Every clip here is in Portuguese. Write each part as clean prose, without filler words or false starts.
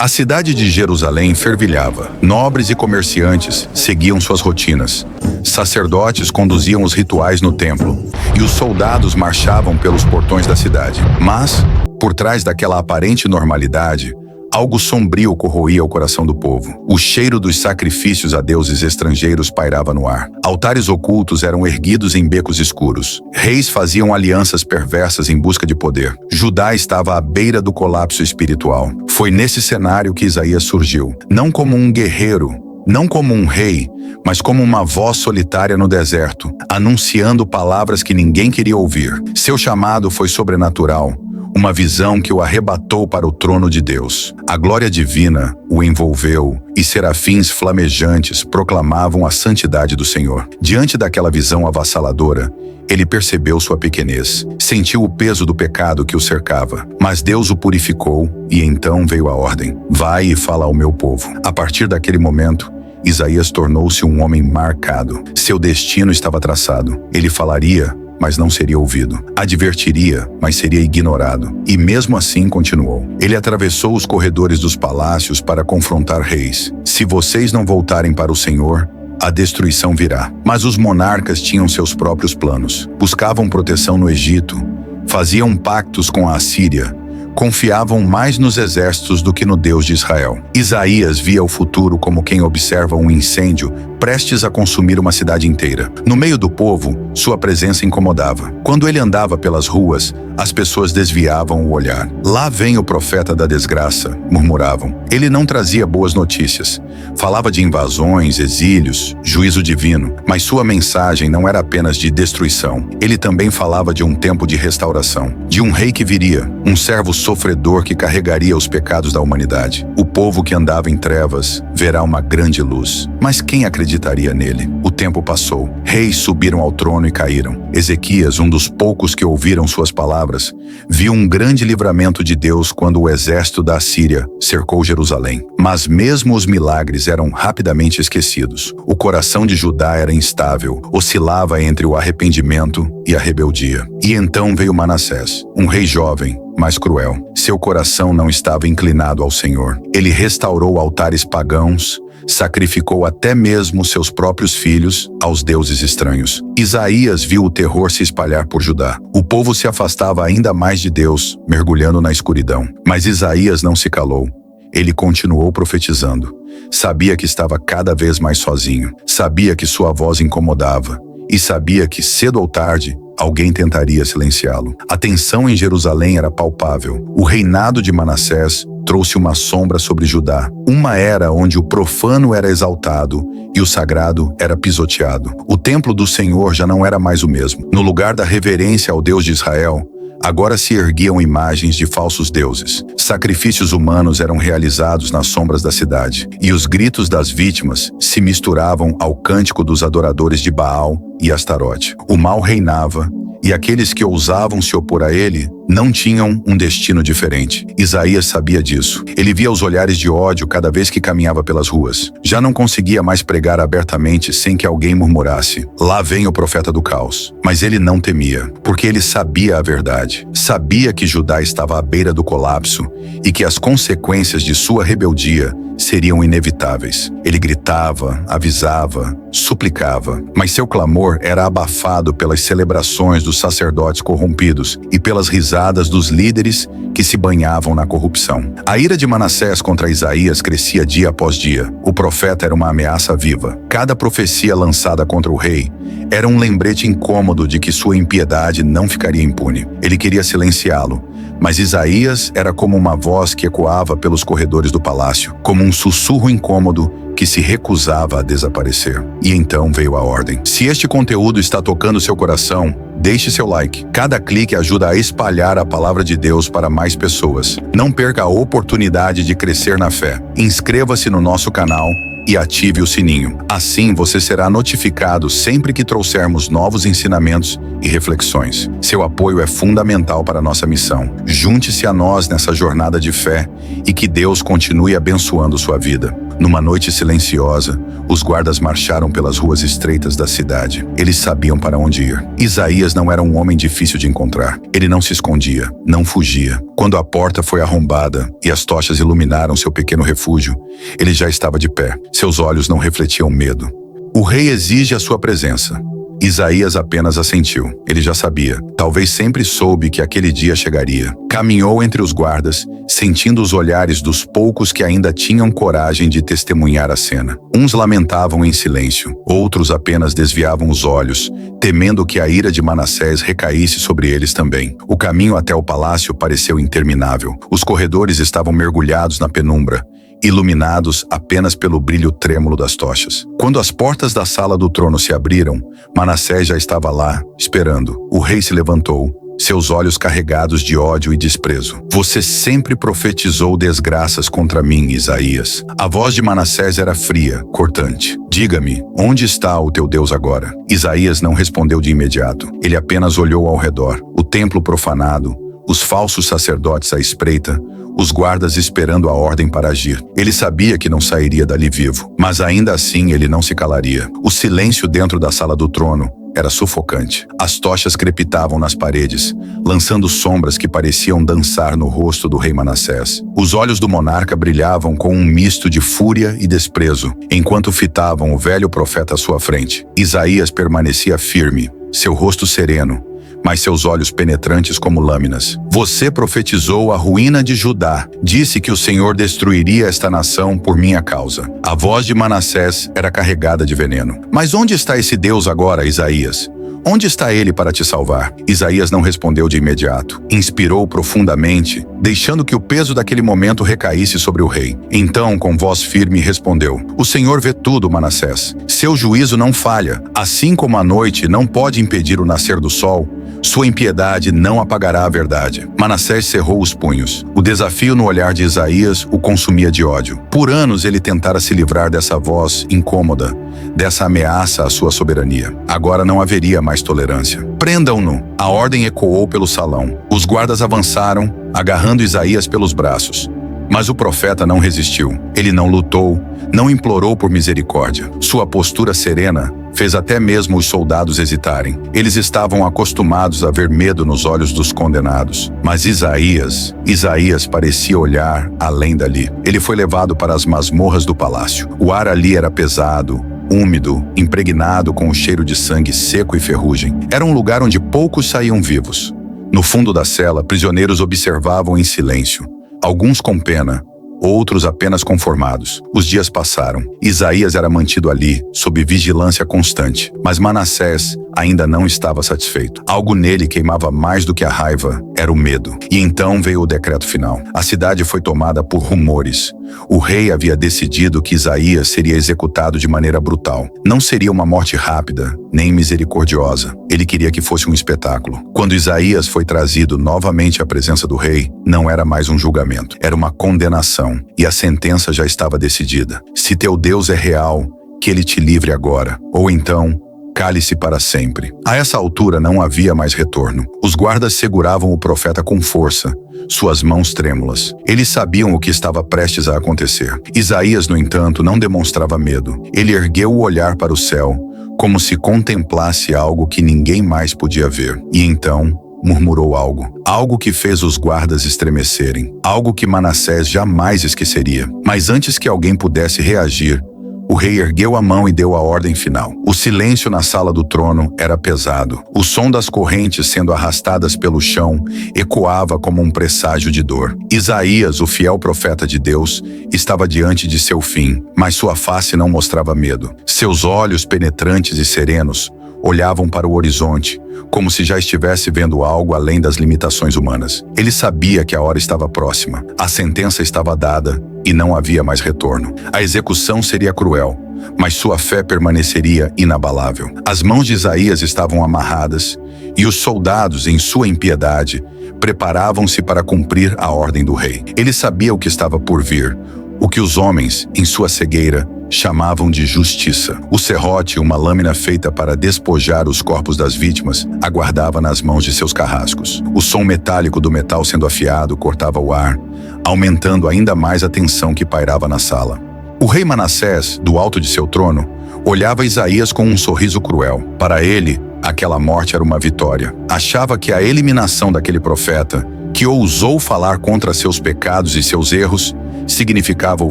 A cidade de Jerusalém fervilhava. Nobres e comerciantes seguiam suas rotinas. Sacerdotes conduziam os rituais no templo, e os soldados marchavam pelos portões da cidade. Mas, por trás daquela aparente normalidade, algo sombrio corroía o coração do povo. O cheiro dos sacrifícios a deuses estrangeiros pairava no ar. Altares ocultos eram erguidos em becos escuros. Reis faziam alianças perversas em busca de poder. Judá estava à beira do colapso espiritual. Foi nesse cenário que Isaías surgiu. Não como um guerreiro, não como um rei, mas como uma voz solitária no deserto, anunciando palavras que ninguém queria ouvir. Seu chamado foi sobrenatural. Uma visão que o arrebatou para o trono de Deus. A glória divina o envolveu e serafins flamejantes proclamavam a santidade do Senhor. Diante daquela visão avassaladora, ele percebeu sua pequenez, sentiu o peso do pecado que o cercava. Mas Deus o purificou e então veio a ordem: vai e fala ao meu povo. A partir daquele momento, Isaías tornou-se um homem marcado. Seu destino estava traçado. Ele falaria, mas não seria ouvido. Advertiria, mas seria ignorado. E mesmo assim continuou. Ele atravessou os corredores dos palácios para confrontar reis. Se vocês não voltarem para o Senhor, a destruição virá. Mas os monarcas tinham seus próprios planos. Buscavam proteção no Egito, faziam pactos com a Assíria, confiavam mais nos exércitos do que no Deus de Israel. Isaías via o futuro como quem observa um incêndio prestes a consumir uma cidade inteira. No meio do povo, sua presença incomodava. Quando ele andava pelas ruas, as pessoas desviavam o olhar. Lá vem o profeta da desgraça, murmuravam. Ele não trazia boas notícias. Falava de invasões, exílios, juízo divino, mas sua mensagem não era apenas de destruição. Ele também falava de um tempo de restauração, de um rei que viria, um servo sofredor que carregaria os pecados da humanidade. O povo que andava em trevas verá uma grande luz. Mas quem acreditaria nele? O tempo passou. Reis subiram ao trono e caíram. Ezequias, um dos poucos que ouviram suas palavras, viu um grande livramento de Deus quando o exército da Assíria cercou Jerusalém. Mas mesmo os milagres eram rapidamente esquecidos. O coração de Judá era instável, oscilava entre o arrependimento e a rebeldia. E então veio Manassés, um rei jovem, mas cruel. Seu coração não estava inclinado ao Senhor. Ele restaurou altares pagãos, sacrificou até mesmo seus próprios filhos aos deuses estranhos. Isaías viu o terror se espalhar por Judá. O povo se afastava ainda mais de Deus, mergulhando na escuridão. Mas Isaías não se calou. Ele continuou profetizando. Sabia que estava cada vez mais sozinho. Sabia que sua voz incomodava. E sabia que, cedo ou tarde, alguém tentaria silenciá-lo. A tensão em Jerusalém era palpável. O reinado de Manassés trouxe uma sombra sobre Judá. Uma era onde o profano era exaltado e o sagrado era pisoteado. O templo do Senhor já não era mais o mesmo. No lugar da reverência ao Deus de Israel, agora se erguiam imagens de falsos deuses. Sacrifícios humanos eram realizados nas sombras da cidade, e os gritos das vítimas se misturavam ao cântico dos adoradores de Baal e Astarote. O mal reinava, e aqueles que ousavam se opor a ele não tinham um destino diferente. Isaías sabia disso. Ele via os olhares de ódio cada vez que caminhava pelas ruas. Já não conseguia mais pregar abertamente sem que alguém murmurasse: lá vem o profeta do caos. Mas ele não temia, porque ele sabia a verdade. Sabia que Judá estava à beira do colapso e que as consequências de sua rebeldia seriam inevitáveis. Ele gritava, avisava, suplicava, mas seu clamor era abafado pelas celebrações dos sacerdotes corrompidos e pelas risadas dos líderes que se banhavam na corrupção. A ira de Manassés contra Isaías crescia dia após dia. O profeta era uma ameaça viva. Cada profecia lançada contra o rei era um lembrete incômodo de que sua impiedade não ficaria impune. Ele queria silenciá-lo, mas Isaías era como uma voz que ecoava pelos corredores do palácio, como um sussurro incômodo que se recusava a desaparecer. E então veio a ordem. Se este conteúdo está tocando seu coração, deixe seu like. Cada clique ajuda a espalhar a palavra de Deus para mais pessoas. Não perca a oportunidade de crescer na fé. Inscreva-se no nosso canal e ative o sininho. Assim você será notificado sempre que trouxermos novos ensinamentos e reflexões. Seu apoio é fundamental para a nossa missão. Junte-se a nós nessa jornada de fé e que Deus continue abençoando sua vida. Numa noite silenciosa, os guardas marcharam pelas ruas estreitas da cidade. Eles sabiam para onde ir. Isaías não era um homem difícil de encontrar. Ele não se escondia, não fugia. Quando a porta foi arrombada e as tochas iluminaram seu pequeno refúgio, ele já estava de pé. Seus olhos não refletiam medo. O rei exige a sua presença. Isaías apenas assentiu. Ele já sabia. Talvez sempre soube que aquele dia chegaria. Caminhou entre os guardas, sentindo os olhares dos poucos que ainda tinham coragem de testemunhar a cena. Uns lamentavam em silêncio, outros apenas desviavam os olhos, temendo que a ira de Manassés recaísse sobre eles também. O caminho até o palácio pareceu interminável. Os corredores estavam mergulhados na penumbra, iluminados apenas pelo brilho trêmulo das tochas. Quando as portas da sala do trono se abriram, Manassés já estava lá, esperando. O rei se levantou, seus olhos carregados de ódio e desprezo. Você sempre profetizou desgraças contra mim, Isaías. A voz de Manassés era fria, cortante. Diga-me, onde está o teu Deus agora? Isaías não respondeu de imediato. Ele apenas olhou ao redor. O templo profanado, os falsos sacerdotes à espreita, os guardas esperando a ordem para agir. Ele sabia que não sairia dali vivo, mas ainda assim ele não se calaria. O silêncio dentro da sala do trono era sufocante. As tochas crepitavam nas paredes, lançando sombras que pareciam dançar no rosto do rei Manassés. Os olhos do monarca brilhavam com um misto de fúria e desprezo, enquanto fitavam o velho profeta à sua frente. Isaías permanecia firme, seu rosto sereno, mas seus olhos penetrantes como lâminas. Você profetizou a ruína de Judá. Disse que o Senhor destruiria esta nação por minha causa. A voz de Manassés era carregada de veneno. Mas onde está esse Deus agora, Isaías? Onde está ele para te salvar? Isaías não respondeu de imediato. Inspirou profundamente, deixando que o peso daquele momento recaísse sobre o rei. Então, com voz firme, respondeu: O Senhor vê tudo, Manassés. Seu juízo não falha. Assim como a noite não pode impedir o nascer do sol, sua impiedade não apagará a verdade. Manassés cerrou os punhos. O desafio no olhar de Isaías o consumia de ódio. Por anos ele tentara se livrar dessa voz incômoda, dessa ameaça à sua soberania. Agora não haveria mais tolerância. Prendam-no! A ordem ecoou pelo salão. Os guardas avançaram, agarrando Isaías pelos braços. Mas o profeta não resistiu. Ele não lutou, não implorou por misericórdia. Sua postura serena fez até mesmo os soldados hesitarem. Eles estavam acostumados a ver medo nos olhos dos condenados. Mas Isaías parecia olhar além dali. Ele foi levado para as masmorras do palácio. O ar ali era pesado, úmido, impregnado com o cheiro de sangue seco e ferrugem. Era um lugar onde poucos saíam vivos. No fundo da cela, prisioneiros observavam em silêncio. Alguns com pena, outros apenas conformados. Os dias passaram. Isaías era mantido ali, sob vigilância constante. Mas Manassés ainda não estava satisfeito. Algo nele queimava mais do que a raiva, era o medo. E então veio o decreto final. A cidade foi tomada por rumores. O rei havia decidido que Isaías seria executado de maneira brutal. Não seria uma morte rápida, nem misericordiosa. Ele queria que fosse um espetáculo. Quando Isaías foi trazido novamente à presença do rei, não era mais um julgamento. Era uma condenação. E a sentença já estava decidida. Se teu Deus é real, que ele te livre agora. Ou então, cale-se para sempre. A essa altura não havia mais retorno. Os guardas seguravam o profeta com força, suas mãos trêmulas. Eles sabiam o que estava prestes a acontecer. Isaías, no entanto, não demonstrava medo. Ele ergueu o olhar para o céu, como se contemplasse algo que ninguém mais podia ver. E então, murmurou algo que fez os guardas estremecerem, algo que Manassés jamais esqueceria. Mas antes que alguém pudesse reagir, o rei ergueu a mão e deu a ordem final. O silêncio na sala do trono era pesado. O som das correntes sendo arrastadas pelo chão ecoava como um presságio de dor. Isaías, o fiel profeta de Deus, estava diante de seu fim, mas sua face não mostrava medo. Seus olhos penetrantes e serenos olhavam para o horizonte, como se já estivesse vendo algo além das limitações humanas. Ele sabia que a hora estava próxima. A sentença estava dada e não havia mais retorno. A execução seria cruel, mas sua fé permaneceria inabalável. As mãos de Isaías estavam amarradas e os soldados, em sua impiedade, preparavam-se para cumprir a ordem do rei. Ele sabia o que estava por vir, o que os homens, em sua cegueira, chamavam de justiça. O serrote, uma lâmina feita para despojar os corpos das vítimas, aguardava nas mãos de seus carrascos. O som metálico do metal sendo afiado cortava o ar, aumentando ainda mais a tensão que pairava na sala. O rei Manassés, do alto de seu trono, olhava Isaías com um sorriso cruel. Para ele, aquela morte era uma vitória. Achava que a eliminação daquele profeta, que ousou falar contra seus pecados e seus erros, significava o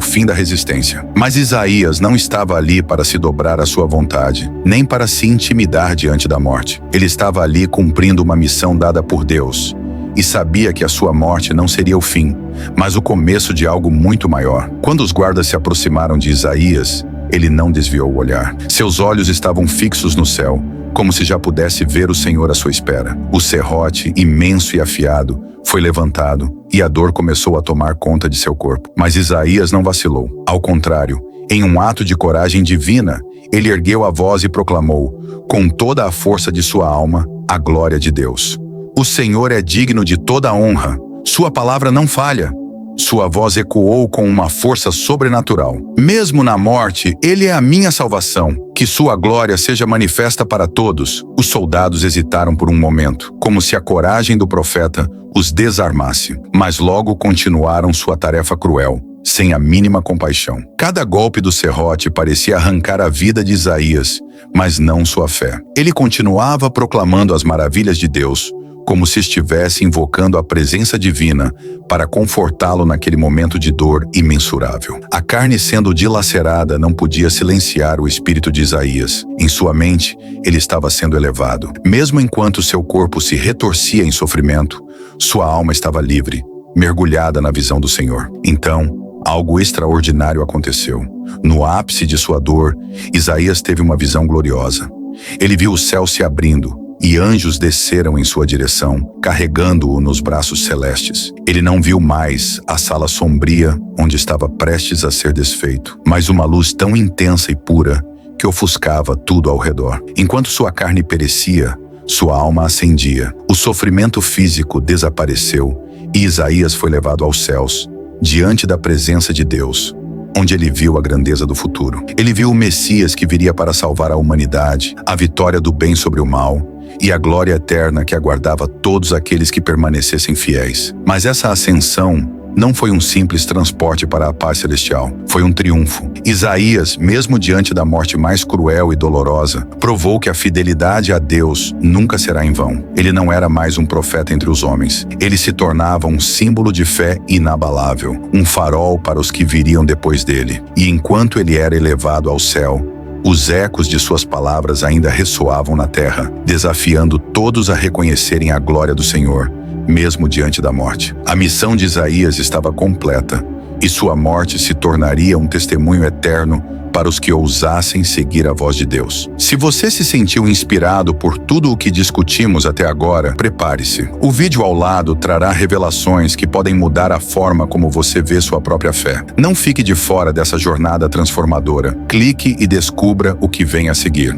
fim da resistência. Mas Isaías não estava ali para se dobrar à sua vontade, nem para se intimidar diante da morte. Ele estava ali cumprindo uma missão dada por Deus, e sabia que a sua morte não seria o fim, mas o começo de algo muito maior. Quando os guardas se aproximaram de Isaías, ele não desviou o olhar. Seus olhos estavam fixos no céu, como se já pudesse ver o Senhor à sua espera. O serrote, imenso e afiado, foi levantado, e a dor começou a tomar conta de seu corpo. Mas Isaías não vacilou. Ao contrário, em um ato de coragem divina, ele ergueu a voz e proclamou, com toda a força de sua alma, a glória de Deus. O Senhor é digno de toda a honra. Sua palavra não falha. Sua voz ecoou com uma força sobrenatural. Mesmo na morte, ele é a minha salvação. Que sua glória seja manifesta para todos. Os soldados hesitaram por um momento, como se a coragem do profeta os desarmasse. Mas logo continuaram sua tarefa cruel, sem a mínima compaixão. Cada golpe do serrote parecia arrancar a vida de Isaías, mas não sua fé. Ele continuava proclamando as maravilhas de Deus, como se estivesse invocando a presença divina para confortá-lo naquele momento de dor imensurável. A carne sendo dilacerada não podia silenciar o espírito de Isaías. Em sua mente, ele estava sendo elevado. Mesmo enquanto seu corpo se retorcia em sofrimento, sua alma estava livre, mergulhada na visão do Senhor. Então, algo extraordinário aconteceu. No ápice de sua dor, Isaías teve uma visão gloriosa. Ele viu o céu se abrindo, e anjos desceram em sua direção, carregando-o nos braços celestes. Ele não viu mais a sala sombria onde estava prestes a ser desfeito, mas uma luz tão intensa e pura que ofuscava tudo ao redor. Enquanto sua carne perecia, sua alma ascendia. O sofrimento físico desapareceu e Isaías foi levado aos céus, diante da presença de Deus, onde ele viu a grandeza do futuro. Ele viu o Messias que viria para salvar a humanidade, a vitória do bem sobre o mal, e a glória eterna que aguardava todos aqueles que permanecessem fiéis. Mas essa ascensão não foi um simples transporte para a paz celestial, foi um triunfo. Isaías, mesmo diante da morte mais cruel e dolorosa, provou que a fidelidade a Deus nunca será em vão. Ele não era mais um profeta entre os homens. Ele se tornava um símbolo de fé inabalável, um farol para os que viriam depois dele. E enquanto ele era elevado ao céu, os ecos de suas palavras ainda ressoavam na terra, desafiando todos a reconhecerem a glória do Senhor, mesmo diante da morte. A missão de Isaías estava completa, e sua morte se tornaria um testemunho eterno para os que ousassem seguir a voz de Deus. Se você se sentiu inspirado por tudo o que discutimos até agora, prepare-se. O vídeo ao lado trará revelações que podem mudar a forma como você vê sua própria fé. Não fique de fora dessa jornada transformadora. Clique e descubra o que vem a seguir.